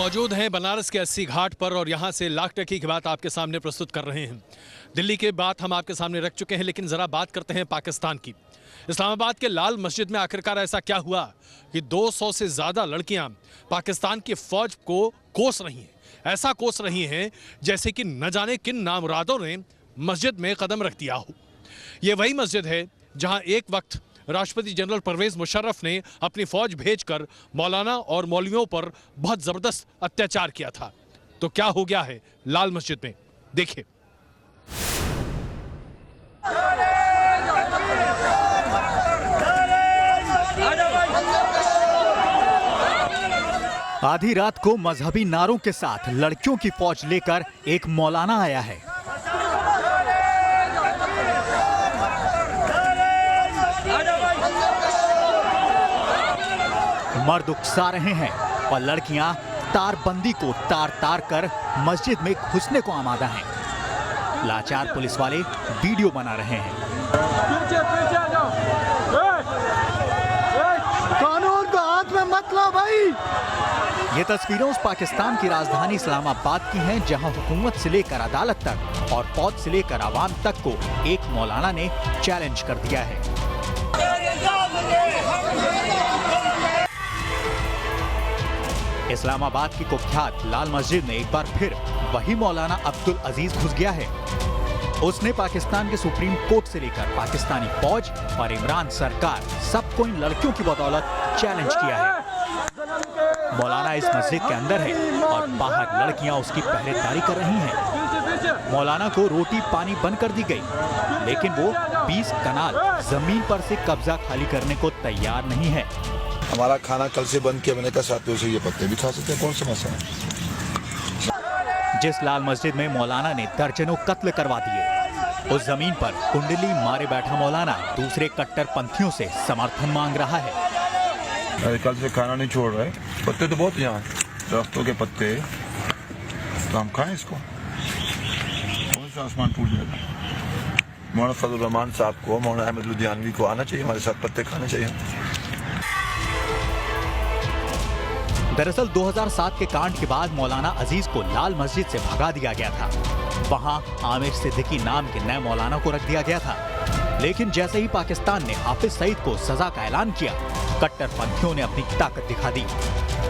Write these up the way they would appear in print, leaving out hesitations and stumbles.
मौजूद हैं बनारस के 80 घाट पर और यहाँ से लाख टकी की बात आपके सामने प्रस्तुत कर रहे हैं। दिल्ली की बात हम आपके सामने रख चुके हैं, लेकिन ज़रा बात करते हैं पाकिस्तान की। इस्लामाबाद के लाल मस्जिद में आखिरकार ऐसा क्या हुआ कि 200 से ज़्यादा लड़कियाँ पाकिस्तान की फ़ौज को कोस रही हैं। ऐसा कोस रही हैं जैसे कि न जाने किन नामुरादों ने मस्जिद में कदम रख दिया हो। ये वही मस्जिद है जहाँ एक वक्त राष्ट्रपति जनरल परवेज मुशर्रफ ने अपनी फौज भेजकर मौलाना और मौलवियों पर बहुत जबरदस्त अत्याचार किया था। तो क्या हो गया है लाल मस्जिद में, देखिए। आधी रात को मजहबी नारों के साथ लड़कियों की फौज लेकर एक मौलाना आया है। मर्द उकसा रहे हैं और लड़कियां तारबंदी को तार तार कर मस्जिद में घुसने को आमादा हैं। लाचार पुलिस वाले वीडियो बना रहे हैं। कानून को हाथ में मत लो भाई। ये तस्वीरें उस पाकिस्तान की राजधानी इस्लामाबाद की हैं जहां हुकूमत से लेकर अदालत तक और फौज से लेकर आवाम तक को एक मौलाना ने चैलेंज कर दिया है। इस्लामाबाद की कुख्यात लाल मस्जिद में एक बार फिर वही मौलाना अब्दुल अजीज घुस गया है। उसने पाकिस्तान के सुप्रीम कोर्ट से लेकर पाकिस्तानी फौज और इमरान सरकार सबको इन लड़कियों की बदौलत चैलेंज किया है। मौलाना इस मस्जिद के अंदर है और बाहर लड़कियां उसकी पहरेदारी कर रही हैं। मौलाना को रोटी पानी बंद कर दी गई, लेकिन वो 20 कनाल जमीन पर से कब्जा खाली करने को तैयार नहीं है। हमारा खाना कल से बंद किया, मैंने कहा साथियों से ये पत्ते भी खा सकते हैं, कौन सा मसला है। जिस लाल मस्जिद में मौलाना ने दर्जनों कत्ल करवा दिए, उस जमीन पर कुंडली मारे बैठा मौलाना दूसरे कट्टरपंथियों से समर्थन मांग रहा है। अरे कल से खाना नहीं छोड़ रहे, पत्ते तो बहुत यहाँ दरख्तों के पत्ते, तो हम खाएं इसको, कौन सा आसमान टूट जाएगा। मौलाना फजल रहमान साहब को, मौलाना अहमद लुधियानवी को आना चाहिए, हमारे साथ पत्ते खाने चाहिए। दरअसल 2007 के कांड के बाद मौलाना अजीज को लाल मस्जिद से भगा दिया गया था। वहां आमिर सिद्दीकी नाम के नए मौलाना को रख दिया गया था। लेकिन जैसे ही पाकिस्तान ने हाफिज सईद को सजा का ऐलान किया, कट्टरपंथियों ने अपनी ताकत दिखा दी।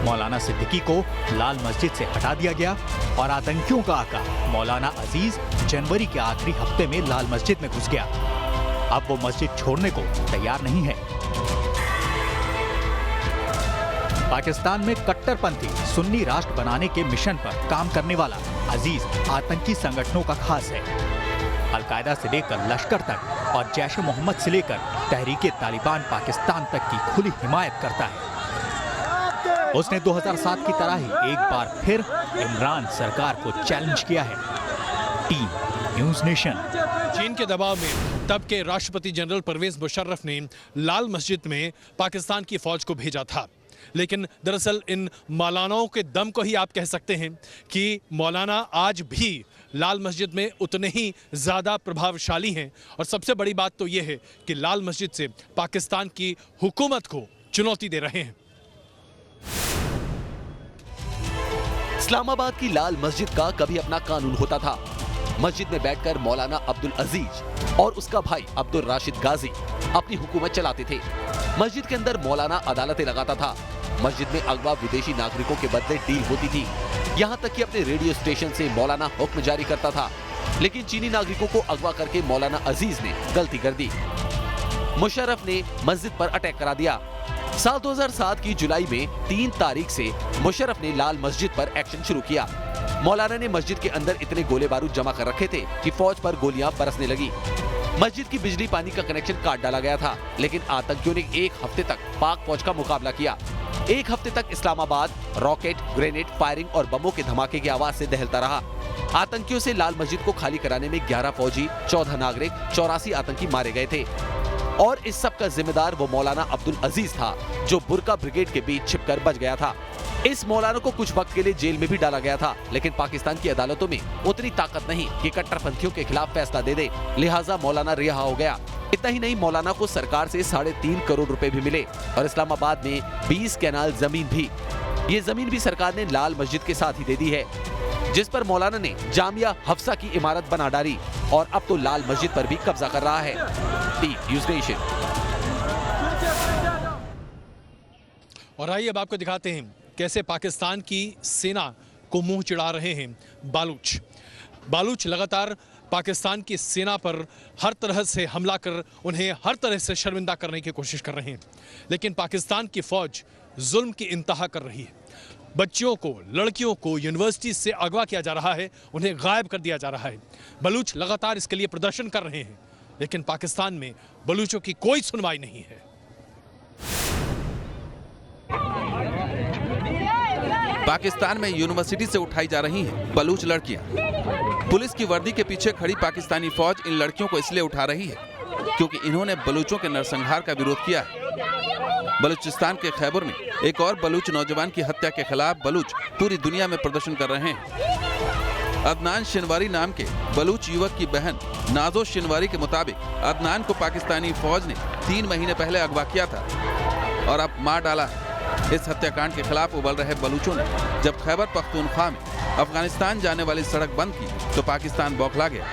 मौलाना सिद्दीकी को लाल मस्जिद से हटा दिया गया और आतंकियों का आका मौलाना अजीज जनवरी के आखिरी हफ्ते में लाल मस्जिद में घुस गया। अब वो मस्जिद छोड़ने को तैयार नहीं है। पाकिस्तान में कट्टरपंथी सुन्नी राष्ट्र बनाने के मिशन पर काम करने वाला अजीज आतंकी संगठनों का खास है। अलकायदा से लेकर लश्कर तक और जैश-ए मोहम्मद से लेकर तहरीके तालिबान पाकिस्तान तक की खुली हिमायत करता है। उसने 2007 की तरह ही एक बार फिर इमरान सरकार को चैलेंज किया है। Team news nation. चीन के दबाव में तब के राष्ट्रपति जनरल परवेज मुशर्रफ ने लाल मस्जिद में पाकिस्तान की फौज को भेजा था। लेकिन दरअसल इन मौलानाओं के दम को ही आप कह सकते हैं कि मौलाना आज भी लाल मस्जिद में उतने ही ज़्यादा प्रभावशाली हैं। और सबसे बड़ी बात तो ये है कि लाल मस्जिद से पाकिस्तान की हुकूमत को चुनौती दे रहे हैं। इस्लामाबाद की लाल मस्जिद का कभी अपना कानून होता था। मस्जिद में बैठकर मौलाना अब्दुल अजीज और उसका भाई अब्दुल राशिद गाजी अपनी हुकूमत चलाते थे। मस्जिद के अंदर मौलाना अदालतें लगाता था। मस्जिद में अगवा विदेशी नागरिकों के बदले डील होती थी। यहाँ तक कि अपने रेडियो स्टेशन से मौलाना हुक्म जारी करता था। लेकिन चीनी नागरिकों को अगवा करके मौलाना अजीज ने गलती कर दी। मुशर्रफ ने मस्जिद पर अटैक करा दिया। साल 2007 की जुलाई में 3 तारीख से मुशर्रफ ने लाल मस्जिद पर एक्शन शुरू किया। मौलाना ने मस्जिद के अंदर इतने गोले बारूद जमा कर रखे थे कि फौज पर गोलियां बरसने लगी। मस्जिद की बिजली पानी का कनेक्शन काट डाला गया था। लेकिन आतंकियों ने 1 हफ्ते तक पाक फौज का मुकाबला किया। 1 हफ्ते तक इस्लामाबाद रॉकेट, ग्रेनेड फायरिंग और बमों के धमाके की आवाज से दहलता रहा। आतंकियों से लाल मस्जिद को खाली कराने में 11 फौजी, 14 नागरिक, 84 आतंकी मारे गए थे। और इस सब का जिम्मेदार वो मौलाना अब्दुल अजीज था जो बुरका ब्रिगेड के बीच छिपकर बच गया था। इस मौलाना को कुछ वक्त के लिए जेल में भी डाला गया था। लेकिन पाकिस्तान की अदालतों में उतनी ताकत नहीं कि कट्टरपंथियों के खिलाफ फैसला दे दे, लिहाजा मौलाना रिहा हो गया। इतना ही नहीं, मौलाना को सरकार से 3.5 करोड़ रुपए भी मिले और इस्लामाबाद में 20 कैनाल जमीन भी। ये जमीन भी सरकार ने लाल मस्जिद के साथ ही दे दी है, जिस पर मौलाना ने जामिया हफ्सा की इमारत बना डाली और अब तो लाल मस्जिद पर भी कब्जा कर रहा है। Team news nation. और आइए अब आपको दिखाते हैं कैसे पाकिस्तान की सेना को मुंह चिढ़ा रहे हैं बालूच लगातार पाकिस्तान की सेना पर हर तरह से हमला कर उन्हें हर तरह से शर्मिंदा करने की कोशिश कर रहे हैं, लेकिन पाकिस्तान की फौज जुल्म की इंतहा कर रही है। बच्चियों को, लड़कियों को यूनिवर्सिटी से अगवा किया जा रहा है, उन्हें गायब कर दिया जा रहा है। बलूच लगातार इसके लिए प्रदर्शन कर रहे हैं, लेकिन पाकिस्तान में बलूचों की कोई सुनवाई नहीं है। पाकिस्तान में यूनिवर्सिटी से उठाई जा रही हैं बलूच लड़कियां। पुलिस की वर्दी के पीछे खड़ी पाकिस्तानी फौज इन लड़कियों को इसलिए उठा रही है क्योंकि इन्होंने बलूचों के नरसंहार का विरोध किया है। बलूचिस्तान के खैबर में एक और बलूच नौजवान की हत्या के खिलाफ बलूच पूरी दुनिया में प्रदर्शन कर रहे हैं। अदनान शिनवारी नाम के बलूच युवक की बहन नाजो शिनवारी के मुताबिक अदनान को पाकिस्तानी फौज ने 3 महीने पहले अगवा किया था और अब मार डाला है। इस हत्याकांड के खिलाफ उबल रहे बलूचों ने जब खैबर पख्तूनख्वा में अफगानिस्तान जाने वाली सड़क बंद की तो पाकिस्तान बौखला गया।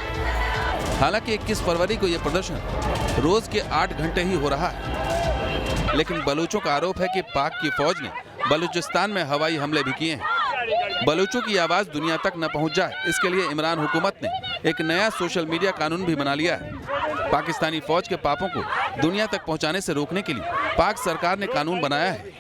हालांकि 21 फरवरी को यह प्रदर्शन रोज के 8 घंटे ही हो रहा है, लेकिन बलूचों का आरोप है कि पाक की फौज ने बलूचिस्तान में हवाई हमले भी किए हैं। बलूचों की आवाज दुनिया तक न पहुंच जाए, इसके लिए इमरान हुकूमत ने एक नया सोशल मीडिया कानून भी बना लिया है। पाकिस्तानी फौज के पापों को दुनिया तक पहुंचाने से रोकने के लिए पाक सरकार ने कानून बनाया है।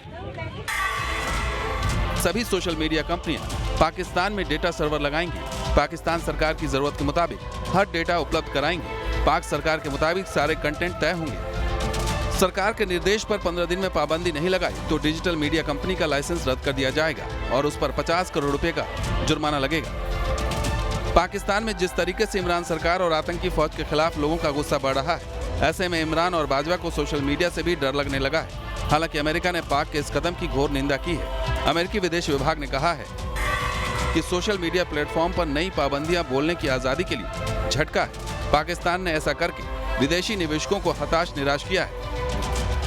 सभी सोशल मीडिया कंपनियां पाकिस्तान में डेटा सर्वर लगाएंगी, पाकिस्तान सरकार की जरूरत के मुताबिक हर डेटा उपलब्ध कराएंगे। पाक सरकार के मुताबिक सारे कंटेंट तय होंगे। सरकार के निर्देश पर 15 दिन में पाबंदी नहीं लगाई तो डिजिटल मीडिया कंपनी का लाइसेंस रद्द कर दिया जाएगा और उस पर 50 करोड़ रुपए का जुर्माना लगेगा। पाकिस्तान में जिस तरीके से इमरान सरकार और आतंकी फौज के खिलाफ लोगों का गुस्सा बढ़ रहा है, ऐसे में इमरान और बाजवा को सोशल मीडिया से भी डर लगने लगा है। हालांकि अमेरिका ने पाक के इस कदम की घोर निंदा की है। अमेरिकी विदेश विभाग ने कहा है कि सोशल मीडिया प्लेटफॉर्म पर नई पाबंदियां बोलने की आजादी के लिए झटका है। पाकिस्तान ने ऐसा करके विदेशी निवेशकों को हताश निराश किया है।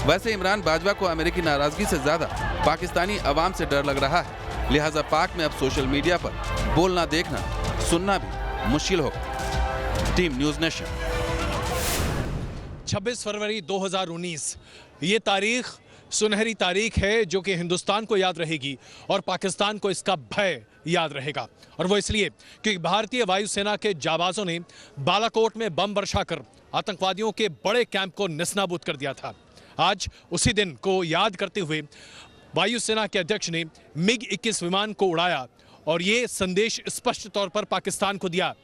वैसे इमरान बाजवा को अमेरिकी नाराजगी से ज्यादा पाकिस्तानी अवाम से डर लग रहा है, लिहाजा पाक में अब सोशल मीडिया पर बोलना, देखना, सुनना भी मुश्किल होगा। Team news nation. 26 फरवरी 2019 ये तारीख सुनहरी तारीख है जो कि हिंदुस्तान को याद रहेगी और पाकिस्तान को इसका भय याद रहेगा। और वो इसलिए क्योंकि भारतीय वायुसेना के जाबाजों ने बालाकोट में बम बरसा कर आतंकवादियों के बड़े कैंप को नेस्तनाबूद कर दिया था। आज उसी दिन को याद करते हुए वायुसेना के अध्यक्ष ने MiG-21 विमान को उड़ाया और ये संदेश स्पष्ट तौर पर पाकिस्तान को दिया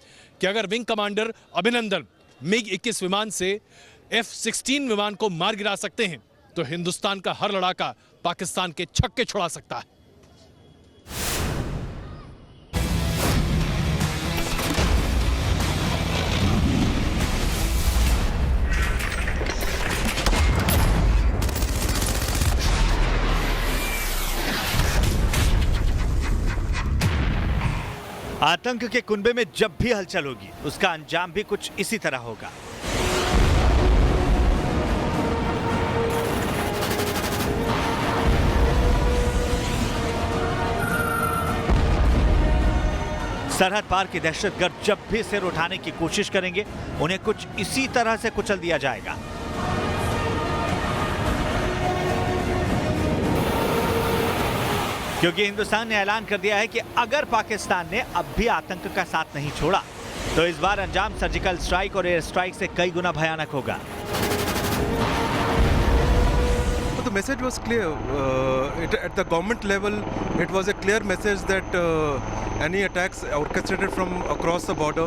कि अगर विंग कमांडर अभिनंदन MiG-21 विमान से F-16 विमान को मार गिरा सकते हैं तो हिंदुस्तान का हर लड़ाका पाकिस्तान के छक्के छुड़ा सकता है। आतंक के कुनबे में जब भी हलचल होगी उसका अंजाम भी कुछ इसी तरह होगा। सरहद पार के दहशतगर्द जब भी सिर उठाने की कोशिश करेंगे उन्हें कुछ इसी तरह से कुचल दिया जाएगा। क्योंकि हिंदुस्तान ने ऐलान कर दिया है कि अगर पाकिस्तान ने अब भी आतंक का साथ नहीं छोड़ा तो इस बार अंजाम सर्जिकल स्ट्राइक और एयर स्ट्राइक से कई गुना भयानक होगा। The message was clear. At the government level, it was a clear message that any attacks orchestrated from across the border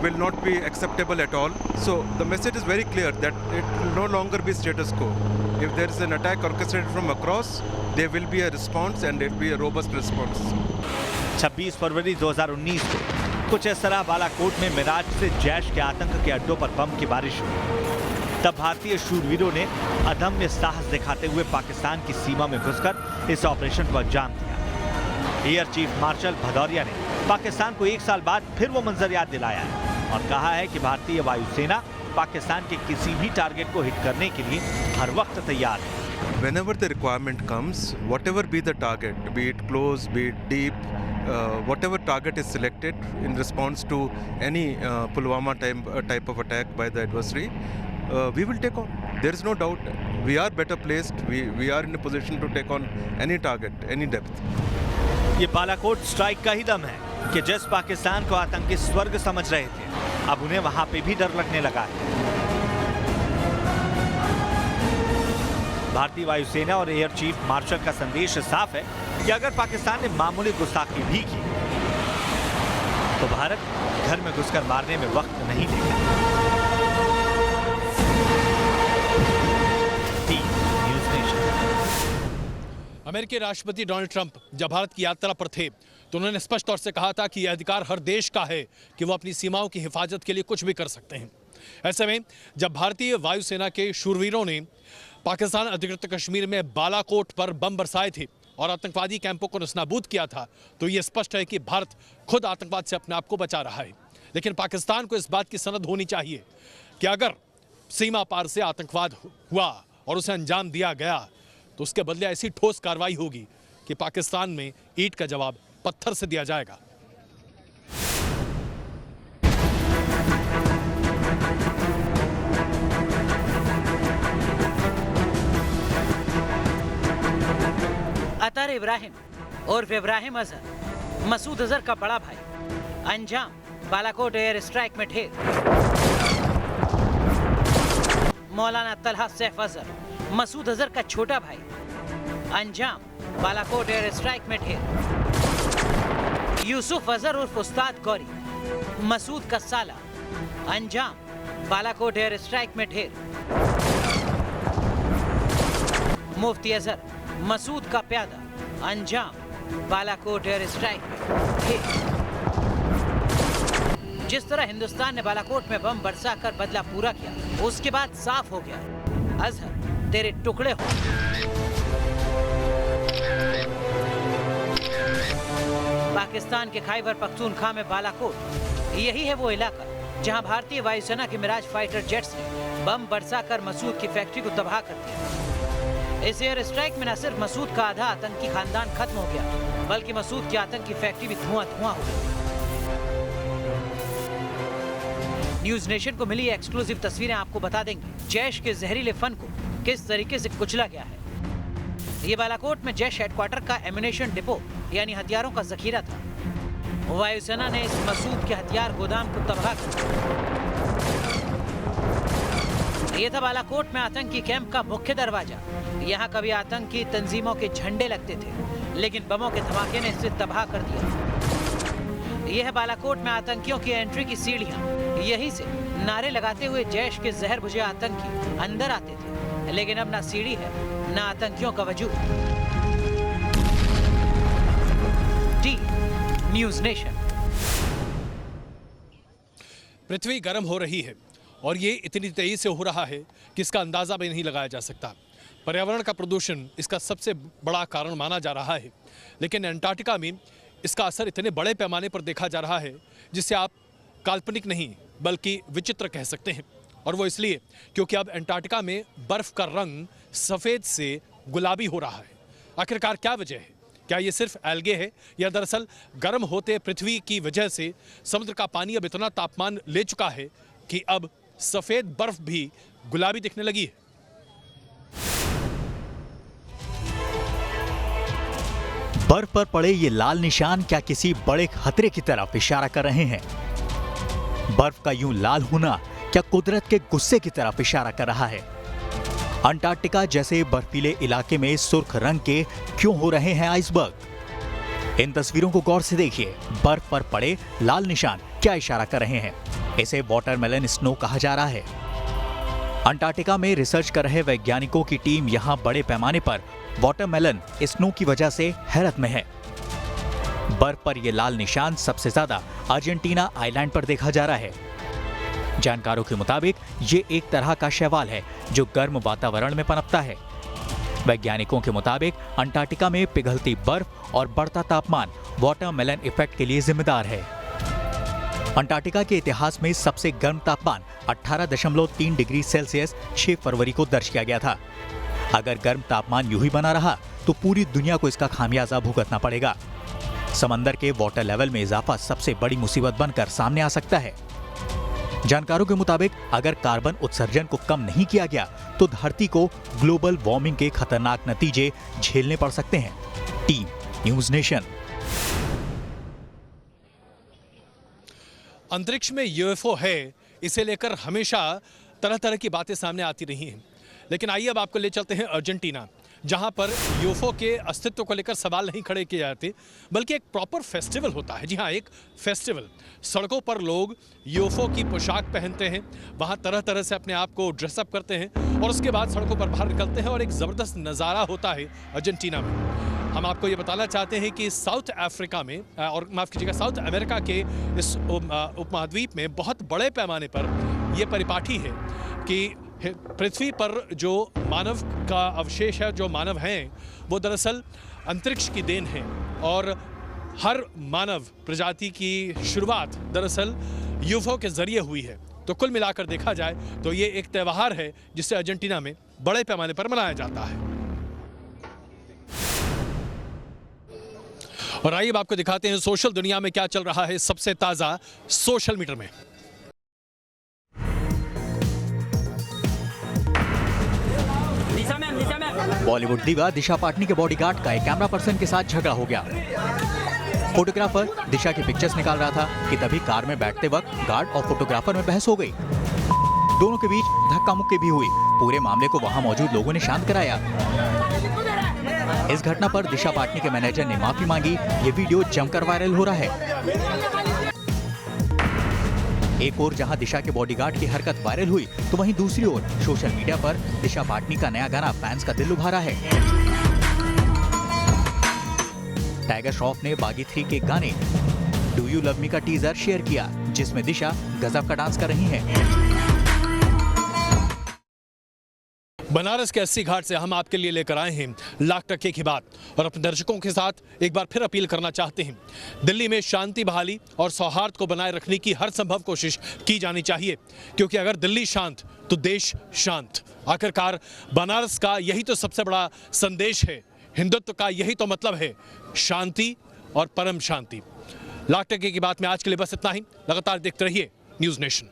will not be acceptable at all. So the message is very clear that it will no longer be status quo. If there is an attack orchestrated from across, there will be a response and it will be a robust response. 26 फरवरी 2019 को कुछ इस तरह बालाकोट में मिराज से जैश के आतंक के अड्डों पर बम की बारिश हुई। तब भारतीय शूरवीरों ने अदम्य साहस दिखाते हुए पाकिस्तान की सीमा में घुसकर इस ऑपरेशन को अंजाम दिया। एयर चीफ मार्शल भदौरिया ने पाकिस्तान को 1 साल बाद फिर वो मंजर याद दिलाया है और कहा है कि भारतीय वायुसेना पाकिस्तान के किसी भी टारगेट को हिट करने के लिए हर वक्त तैयार है। whenever the requirement comes, whatever be the target, be it close, be it deep, whatever target is selected in response to any Pulwama type of attack by the adversary, we will take on. There is no doubt. We are better placed. We are in a position to take on any target, any depth. ये Balakot strike का ही दम है कि जिस पाकिस्तान को आतंकी स्वर्ग समझ रहे थे, अब उन्हें वहां पे भी डर लगने लगा है। भारतीय वायुसेना और एयर चीफ मार्शल का संदेश साफ है कि अगर पाकिस्तान ने मामूली गुस्ताखी भी की तो भारत घर में घुसकर मारने में वक्त नहीं लेगा। News nation. अमेरिकी राष्ट्रपति डोनाल्ड ट्रंप जब भारत की यात्रा पर थे तो उन्होंने स्पष्ट तौर से कहा था कि यह अधिकार हर देश का है कि वो अपनी सीमाओं की हिफाजत के लिए कुछ भी कर सकते हैं। ऐसे में जब भारतीय वायुसेना के शूरवीरों ने पाकिस्तान अधिकृत कश्मीर में बालाकोट पर बम बरसाए थे और आतंकवादी कैंपों को नस्ताबूद किया था, तो यह स्पष्ट है कि भारत खुद आतंकवाद से अपने आप को बचा रहा है। लेकिन पाकिस्तान को इस बात की सनद होनी चाहिए कि अगर सीमा पार से आतंकवाद हुआ और उसे अंजाम दिया गया तो उसके बदले ऐसी ठोस कार्रवाई होगी कि पाकिस्तान में ईंट का जवाब पत्थर से दिया जाएगा। अतर इब्राहिम और इब्राहिम अजहर, मसूद अजहर का बड़ा भाई, अंजाम बालाकोट एयर स्ट्राइक में ढेर। मौलाना तलहा सैफ अजहर, मसूद अजहर का छोटा भाई, अंजाम बालाकोट एयर स्ट्राइक में ढेर। यूसुफ अजहर उर्फ उस्ताद गौरी, मसूद का साला, अंजाम बालाकोट एयर स्ट्राइक में ढेर। मुफ्ती अजहर, मसूद का प्यादा, अंजाम बालाकोट एयर स्ट्राइक में ढेर। जिस तरह हिंदुस्तान ने बालाकोट में बम बरसा कर बदला पूरा किया, उसके बाद साफ हो गया अजहर तेरे टुकड़े हो। पाकिस्तान के खैबर पख्तूनख्वा में बालाकोट, यही है वो इलाका जहां भारतीय वायुसेना के मिराज फाइटर जेट्स ने बम बरसाकर मसूद की फैक्ट्री को तबाह कर दिया। इस एयर स्ट्राइक में न सिर्फ मसूद का आधा आतंकी खानदान खत्म हो गया, बल्कि मसूद की आतंकी फैक्ट्री भी धुआं-धुआं हो गई। न्यूज़ नेशन को मिली एक्सक्लूसिव तस्वीरें आपको बता देंगे जैश के जहरीले फन को किस तरीके से कुचला गया है। ये बालाकोट में जैश हेडक्वार्टर का एम्यूनेशन डिपो यानी हथियारों का जखीरा था। वायुसेना ने इस मसूद के हथियार गोदाम को तबाह कर दिया। ये था बालाकोट में आतंकी कैंप का मुख्य दरवाजा। यहाँ कभी आतंकी तंजीमों के झंडे लगते थे, लेकिन बमों के धमाके ने इसे तबाह कर दिया। यह है बालाकोट में आतंकियों की एंट्री की सीढ़ियां। यहीं से नारे लगाते हुए जैश के जहर बुझे आतंकी अंदर आते थे, लेकिन अब ना सीढ़ी है ना आतंकियों का वजूद। News nation. पृथ्वी गर्म हो रही है और ये इतनी तेजी से हो रहा है कि इसका अंदाजा भी नहीं लगाया जा सकता। पर्यावरण का प्रदूषण इसका सबसे बड़ा कारण माना जा रहा है, लेकिन अंटार्कटिका में इसका असर इतने बड़े पैमाने पर देखा जा रहा है जिसे आप काल्पनिक नहीं बल्कि विचित्र कह सकते हैं। और वो इसलिए क्योंकि अब अंटार्कटिका में बर्फ का रंग सफ़ेद से गुलाबी हो रहा है। आखिरकार क्या वजह है? क्या ये सिर्फ एल्गे है या दरअसल गर्म होते पृथ्वी की वजह से समुद्र का पानी अब इतना तापमान ले चुका है कि अब सफ़ेद बर्फ भी गुलाबी दिखने लगी है? बर्फ पर पड़े ये लाल निशान क्या किसी बड़े खतरे की तरफ इशारा कर रहे हैं? बर्फ का यूं लाल होना क्या कुदरत के गुस्से की तरफ इशारा कर रहा है? अंटार्कटिका जैसे बर्फीले इलाके में सुर्ख रंग के क्यों हो रहे हैं आइसबर्ग? इन तस्वीरों को गौर से देखिए। बर्फ पर पड़े लाल निशान क्या इशारा कर रहे हैं? इसे वाटरमेलन स्नो कहा जा रहा है। अंटार्कटिका में रिसर्च कर रहे वैज्ञानिकों की टीम यहां बड़े पैमाने पर वाटरमेलन स्नो की वजह से हैरत में है। बर्फ पर यह लाल निशान सबसे ज्यादा अर्जेंटीना आइलैंड पर देखा जा रहा है। जानकारों के मुताबिक ये एक तरह का शैवाल है जो गर्म वातावरण में पनपता है। वैज्ञानिकों के मुताबिक अंटार्कटिका में पिघलती बर्फ और बढ़ता तापमान वाटरमेलन इफेक्ट के लिए जिम्मेदार है। अंटार्कटिका के इतिहास में सबसे गर्म तापमान 18.3 डिग्री सेल्सियस 6 फरवरी को दर्ज किया गया था। अगर गर्म तापमान यूं ही बना रहा तो पूरी दुनिया को इसका खामियाजा भुगतना पड़ेगा। समंदर के वाटर लेवल में इजाफा सबसे बड़ी मुसीबत बनकर सामने आ सकता है। जानकारों के मुताबिक अगर कार्बन उत्सर्जन को कम नहीं किया गया तो धरती को ग्लोबल वार्मिंग के खतरनाक नतीजे झेलने पड़ सकते हैं। Team news nation. अंतरिक्ष में यूएफओ है, इसे लेकर हमेशा तरह तरह की बातें सामने आती रही हैं, लेकिन आइए अब आपको ले चलते हैं अर्जेंटीना, जहां पर यूएफओ के अस्तित्व को लेकर सवाल नहीं खड़े किए जाते बल्कि एक प्रॉपर फेस्टिवल होता है। जी हाँ, एक फेस्टिवल। सड़कों पर लोग यूएफओ की पोशाक पहनते हैं, वहां तरह तरह से अपने आप को ड्रेसअप करते हैं और उसके बाद सड़कों पर बाहर निकलते हैं और एक ज़बरदस्त नज़ारा होता है अर्जेंटीना में। हम आपको ये बताना चाहते हैं कि साउथ अफ्रीका में और माफ़ कीजिएगा साउथ अमेरिका के इस उपमहाद्वीप में बहुत बड़े पैमाने पर यह परिपाटी है कि पृथ्वी पर जो मानव का अवशेष है, जो मानव हैं, वो दरअसल अंतरिक्ष की देन है और हर मानव प्रजाति की शुरुआत दरअसल यूएफओ के जरिए हुई है। तो कुल मिलाकर देखा जाए तो ये एक त्यौहार है जिसे अर्जेंटीना में बड़े पैमाने पर मनाया जाता है। और आइए आपको दिखाते हैं सोशल दुनिया में क्या चल रहा है सबसे ताजा सोशल मीटर में। बॉलीवुड दीवा दिशा पाटनी के बॉडीगार्ड का एक कैमरा पर्सन के साथ झगड़ा हो गया। फोटोग्राफर दिशा की पिक्चर्स निकाल रहा था कि तभी कार में बैठते वक्त गार्ड और फोटोग्राफर में बहस हो गई। दोनों के बीच धक्का मुक्की भी हुई। पूरे मामले को वहां मौजूद लोगों ने शांत कराया। इस घटना पर दिशा पाटनी के मैनेजर ने माफी मांगी। ये वीडियो जमकर वायरल हो रहा है। एक ओर जहां दिशा के बॉडीगार्ड की हरकत वायरल हुई तो वहीं दूसरी ओर सोशल मीडिया पर दिशा पाटनी का नया गाना फैंस का दिल लुभा रहा है। टाइगर श्रॉफ ने बागी 3 के गाने डू यू लव मी का टीजर शेयर किया, जिसमें दिशा गजब का डांस कर रही हैं। बनारस के 80 घाट से हम आपके लिए लेकर आए हैं लाख टके की बात और अपने दर्शकों के साथ एक बार फिर अपील करना चाहते हैं। दिल्ली में शांति बहाली और सौहार्द को बनाए रखने की हर संभव कोशिश की जानी चाहिए, क्योंकि अगर दिल्ली शांत तो देश शांत। आखिरकार बनारस का यही तो सबसे बड़ा संदेश है, हिंदुत्व का यही तो मतलब है, शांति और परम शांति। लाख टके की बात में आज के लिए बस इतना ही। लगातार देखते रहिए न्यूज़ नेशन।